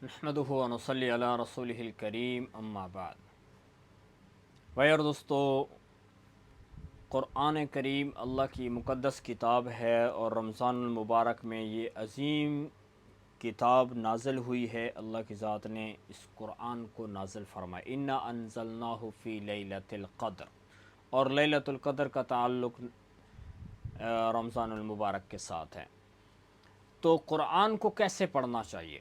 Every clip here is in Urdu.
نحمدہ و نصلی علی رسولہ الکریم اما بعد۔ بھائی اور دوستو، قرآن کریم اللہ کی مقدس کتاب ہے اور رمضان المبارک میں یہ عظیم کتاب نازل ہوئی ہے۔ اللہ کی ذات نے اس قرآن کو نازل فرمایا، انا انزلناہ فی لیلۃ القدر، اور لیلۃ القدر کا تعلق رمضان المبارک کے ساتھ ہے۔ تو قرآن کو کیسے پڑھنا چاہیے؟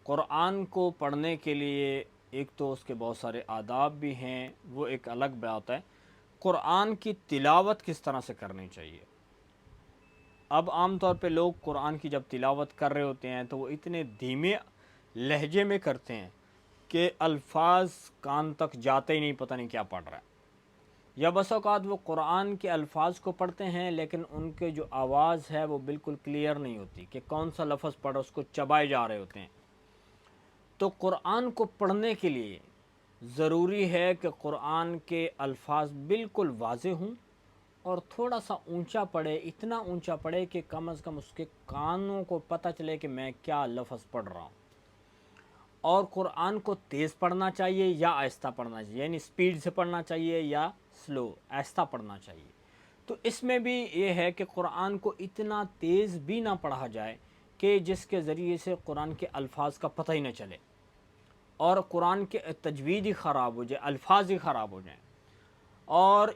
قرآن کو پڑھنے کے لیے ایک تو اس کے بہت سارے آداب بھی ہیں، وہ ایک الگ بات ہے۔ قرآن کی تلاوت کس طرح سے کرنی چاہیے؟ اب عام طور پہ لوگ قرآن کی جب تلاوت کر رہے ہوتے ہیں تو وہ اتنے دھیمے لہجے میں کرتے ہیں کہ الفاظ کان تک جاتے ہی نہیں، پتہ نہیں کیا پڑھ رہا ہے۔ یا بس اوقات وہ قرآن کے الفاظ کو پڑھتے ہیں لیکن ان کے جو آواز ہے وہ بالکل کلیئر نہیں ہوتی کہ کون سا لفظ پڑھ، اس کو چبائے جا رہے ہوتے ہیں۔ تو قرآن کو پڑھنے کے لیے ضروری ہے کہ قرآن کے الفاظ بالکل واضح ہوں اور تھوڑا سا اونچا پڑھے، اتنا اونچا پڑھے کہ کم از کم اس کے کانوں کو پتہ چلے کہ میں کیا لفظ پڑھ رہا ہوں۔ اور قرآن کو تیز پڑھنا چاہیے یا آہستہ پڑھنا چاہیے، یعنی سپیڈ سے پڑھنا چاہیے یا سلو، آہستہ پڑھنا چاہیے۔ تو اس میں بھی یہ ہے کہ قرآن کو اتنا تیز بھی نہ پڑھا جائے کہ جس کے ذریعے سے قرآن کے الفاظ کا پتہ ہی نہ چلے اور قرآن کے تجوید ہی خراب ہو جائے، الفاظ ہی خراب ہو جائیں۔ اور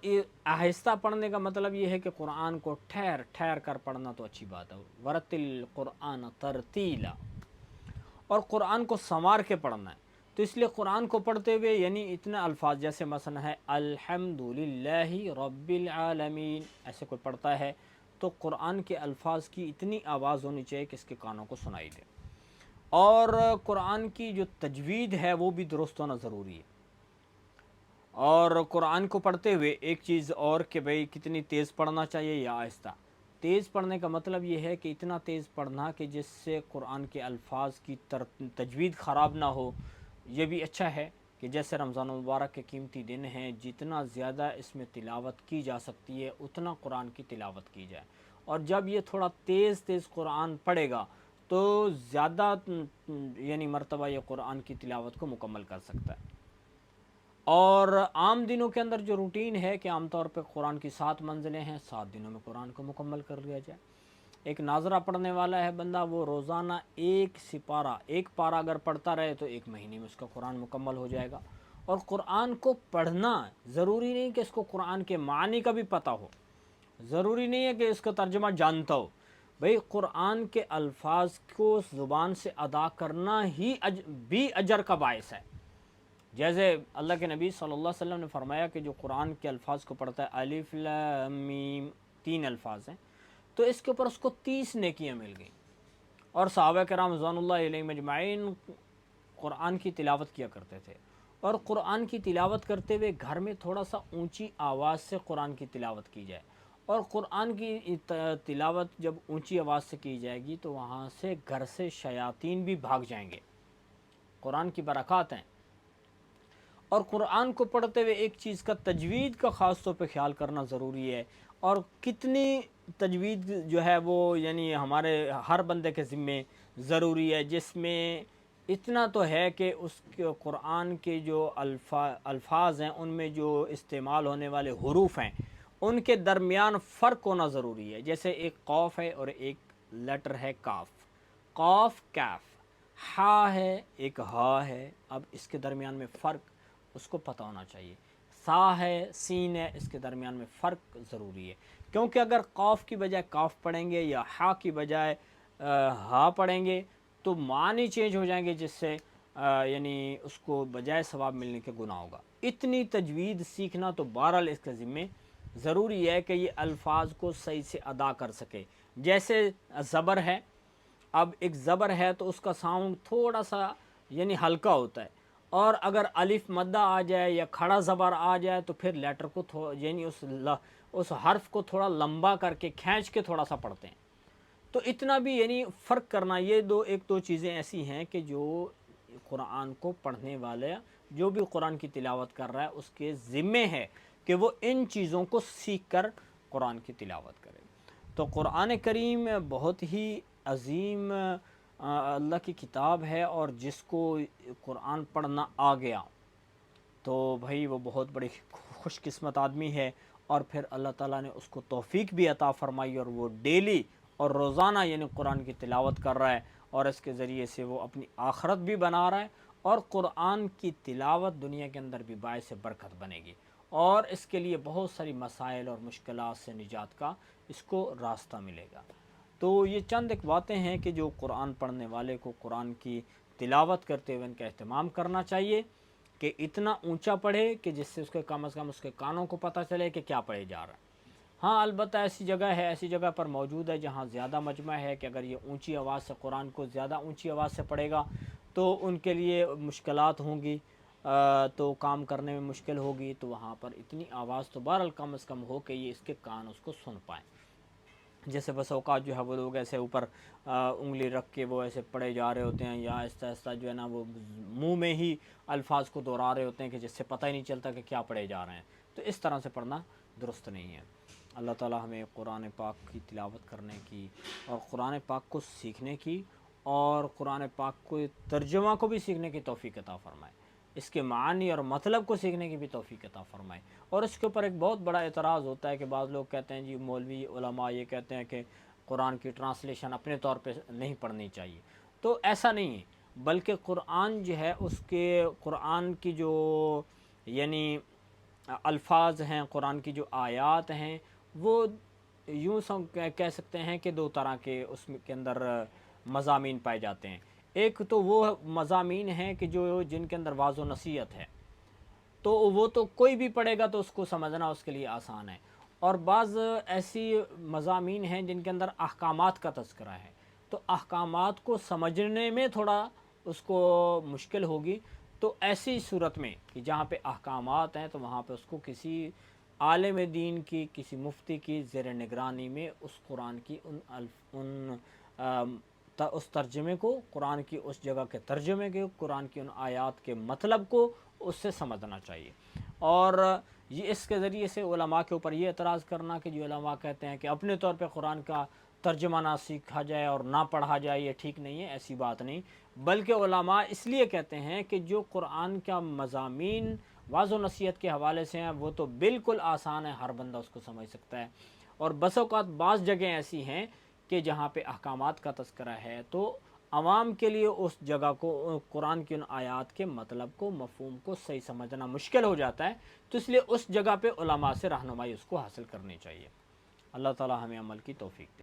آہستہ پڑھنے کا مطلب یہ ہے کہ قرآن کو ٹھہر ٹھہر کر پڑھنا تو اچھی بات ہے، ورتل القرآن ترتیلا، اور قرآن کو سنوار کے پڑھنا ہے۔ تو اس لیے قرآن کو پڑھتے ہوئے یعنی اتنے الفاظ، جیسے مثلا ہے الحمدللہ رب العالمین، ایسے کوئی پڑھتا ہے تو قرآن کے الفاظ کی اتنی آواز ہونی چاہیے کہ اس کے کانوں کو سنائی دے۔ اور قرآن کی جو تجوید ہے وہ بھی درست ہونا ضروری ہے۔ اور قرآن کو پڑھتے ہوئے ایک چیز اور کہ بھئی کتنی تیز پڑھنا چاہیے یا آہستہ۔ تیز پڑھنے کا مطلب یہ ہے کہ اتنا تیز پڑھنا کہ جس سے قرآن کے الفاظ کی تجوید خراب نہ ہو۔ یہ بھی اچھا ہے کہ جیسے رمضان المبارک کے قیمتی دن ہیں، جتنا زیادہ اس میں تلاوت کی جا سکتی ہے اتنا قرآن کی تلاوت کی جائے، اور جب یہ تھوڑا تیز تیز قرآن پڑھے گا تو زیادہ یعنی مرتبہ یہ قرآن کی تلاوت کو مکمل کر سکتا ہے۔ اور عام دنوں کے اندر جو روٹین ہے کہ عام طور پہ قرآن کی 7 منزلیں ہیں، 7 دنوں میں قرآن کو مکمل کر لیا جائے۔ ایک ناظرہ پڑھنے والا ہے بندہ، وہ روزانہ ایک پارہ اگر پڑھتا رہے تو ایک مہینے میں اس کا قرآن مکمل ہو جائے گا۔ اور قرآن کو پڑھنا ضروری نہیں کہ اس کو قرآن کے معنی کا بھی پتہ ہو، ضروری نہیں ہے کہ اس کا ترجمہ جانتا ہو۔ بھئی قرآن کے الفاظ کو زبان سے ادا کرنا ہی بھی اجر کا باعث ہے۔ جیسے اللہ کے نبی صلی اللہ علیہ وسلم نے فرمایا کہ جو قرآن کے الفاظ کو پڑھتا ہے، الف لام میم 3 الفاظ ہیں، تو اس کے اوپر اس کو 30 نیکیاں مل گئیں۔ اور صحابہ کرام رضوان اللہ علیہم اجمعین قرآن کی تلاوت کیا کرتے تھے، اور قرآن کی تلاوت کرتے ہوئے گھر میں تھوڑا سا اونچی آواز سے قرآن کی تلاوت کی جائے، اور قرآن کی تلاوت جب اونچی آواز سے کی جائے گی تو وہاں سے گھر سے شیاطین بھی بھاگ جائیں گے۔ قرآن کی برکات ہیں۔ اور قرآن کو پڑھتے ہوئے ایک چیز کا تجوید کا خاص طور پہ خیال کرنا ضروری ہے، اور کتنی تجوید جو ہے وہ یعنی ہمارے ہر بندے کے ذمے ضروری ہے، جس میں اتنا تو ہے کہ اس کے قرآن کے جو الفاظ ہیں ان میں جو استعمال ہونے والے حروف ہیں ان کے درمیان فرق ہونا ضروری ہے۔ جیسے ایک قوف ہے اور ایک لیٹر ہے کاف، قوف کیف، ہا ہے ایک ہا ہے، اب اس کے درمیان میں فرق اس کو پتہ ہونا چاہیے۔ سا ہے، سین ہے، اس کے درمیان میں فرق ضروری ہے، کیونکہ اگر قوف کی بجائے کاف پڑھیں گے یا ہا کی بجائے ہا پڑھیں گے تو معنی چینج ہو جائیں گے، جس سے یعنی اس کو بجائے ثواب ملنے کے گناہ ہوگا۔ اتنی تجوید سیکھنا تو بہرحال اس کے ذمے ضروری ہے کہ یہ الفاظ کو صحیح سے ادا کر سکے۔ جیسے زبر ہے، اب ایک زبر ہے تو اس کا ساؤنڈ تھوڑا سا یعنی ہلکا ہوتا ہے، اور اگر الف مدہ آ جائے یا کھڑا زبر آ جائے تو پھر لیٹر کو یعنی اس حرف کو تھوڑا لمبا کر کے کھینچ کے تھوڑا سا پڑھتے ہیں۔ تو اتنا بھی یعنی فرق کرنا، یہ ایک دو چیزیں ایسی ہیں کہ جو قرآن کو پڑھنے والے جو بھی قرآن کی تلاوت کر رہا ہے اس کے ذمے ہے کہ وہ ان چیزوں کو سیکھ کر قرآن کی تلاوت کرے۔ تو قرآن کریم بہت ہی عظیم اللہ کی کتاب ہے اور جس کو قرآن پڑھنا آ گیا تو بھائی وہ بہت بڑی خوش قسمت آدمی ہے، اور پھر اللہ تعالیٰ نے اس کو توفیق بھی عطا فرمائی اور وہ ڈیلی اور روزانہ یعنی قرآن کی تلاوت کر رہا ہے، اور اس کے ذریعے سے وہ اپنی آخرت بھی بنا رہا ہے، اور قرآن کی تلاوت دنیا کے اندر بھی باعث برکت بنے گی، اور اس کے لیے بہت ساری مسائل اور مشکلات سے نجات کا اس کو راستہ ملے گا۔ تو یہ چند ایک باتیں ہیں کہ جو قرآن پڑھنے والے کو قرآن کی تلاوت کرتے ہوئے ان کا اہتمام کرنا چاہیے کہ اتنا اونچا پڑھے کہ جس سے اس کے کم از کم اس کے کانوں کو پتہ چلے کہ کیا پڑھے جا رہا ہے۔ ہاں البتہ ایسی جگہ پر موجود ہے جہاں زیادہ مجمع ہے کہ اگر یہ اونچی آواز سے قرآن کو زیادہ اونچی آواز سے پڑھے گا تو ان کے لیے مشکلات ہوں گی، تو کام کرنے میں مشکل ہوگی، تو وہاں پر اتنی آواز تو بہرحال کم از کم ہو کہ یہ اس کے کان اس کو سن پائیں۔ جیسے بس اوقات جو ہے وہ لوگ ایسے اوپر انگلی رکھ کے وہ ایسے پڑھے جا رہے ہوتے ہیں، یا آہستہ آہستہ جو ہے نا وہ منہ میں ہی الفاظ کو دہرا رہے ہوتے ہیں کہ جس سے پتہ ہی نہیں چلتا کہ کیا پڑھے جا رہے ہیں، تو اس طرح سے پڑھنا درست نہیں ہے۔ اللہ تعالیٰ ہمیں قرآن پاک کی تلاوت کرنے کی اور قرآن پاک کو سیکھنے کی اور قرآن پاک کو ترجمہ کو بھی سیکھنے کی توفیق عطا فرمائے، اس کے معانی اور مطلب کو سیکھنے کی بھی توفیق عطا فرمائے۔ اور اس کے اوپر ایک بہت بڑا اعتراض ہوتا ہے کہ بعض لوگ کہتے ہیں جی مولوی علماء یہ کہتے ہیں کہ قرآن کی ٹرانسلیشن اپنے طور پہ نہیں پڑھنی چاہیے، تو ایسا نہیں ہے، بلکہ قرآن جو ہے اس کے قرآن کی جو یعنی الفاظ ہیں، قرآن کی جو آیات ہیں، وہ یوں کہہ سکتے ہیں کہ دو طرح کے اس کے اندر مضامین پائے جاتے ہیں۔ ایک تو وہ مضامین ہیں کہ جن کے اندر واضح و نصیحت ہے، تو وہ تو کوئی بھی پڑھے گا تو اس کو سمجھنا اس کے لیے آسان ہے، اور بعض ایسی مضامین ہیں جن کے اندر احکامات کا تذکرہ ہے، تو احکامات کو سمجھنے میں تھوڑا اس کو مشکل ہوگی، تو ایسی صورت میں کہ جہاں پہ احکامات ہیں تو وہاں پہ اس کو کسی عالم دین کی، کسی مفتی کی زیر نگرانی میں اس قرآن کی اس ترجمے کو، قرآن کی اس جگہ کے ترجمے کے، قرآن کی ان آیات کے مطلب کو اس سے سمجھنا چاہیے۔ اور یہ اس کے ذریعے سے علماء کے اوپر یہ اعتراض کرنا کہ جو علماء کہتے ہیں کہ اپنے طور پہ قرآن کا ترجمہ نہ سیکھا جائے اور نہ پڑھا جائے، یہ ٹھیک نہیں ہے، ایسی بات نہیں، بلکہ علماء اس لیے کہتے ہیں کہ جو قرآن کا مضامین واضح و نصیحت کے حوالے سے ہیں وہ تو بالکل آسان ہے، ہر بندہ اس کو سمجھ سکتا ہے، اور بس اوقات بعض جگہیں ایسی ہیں کہ جہاں پہ احکامات کا تذکرہ ہے تو عوام کے لیے اس جگہ کو، قرآن کی ان آیات کے مطلب کو، مفہوم کو صحیح سمجھنا مشکل ہو جاتا ہے، تو اس لیے اس جگہ پہ علماء سے رہنمائی اس کو حاصل کرنی چاہیے۔ اللہ تعالی ہمیں عمل کی توفیق دے۔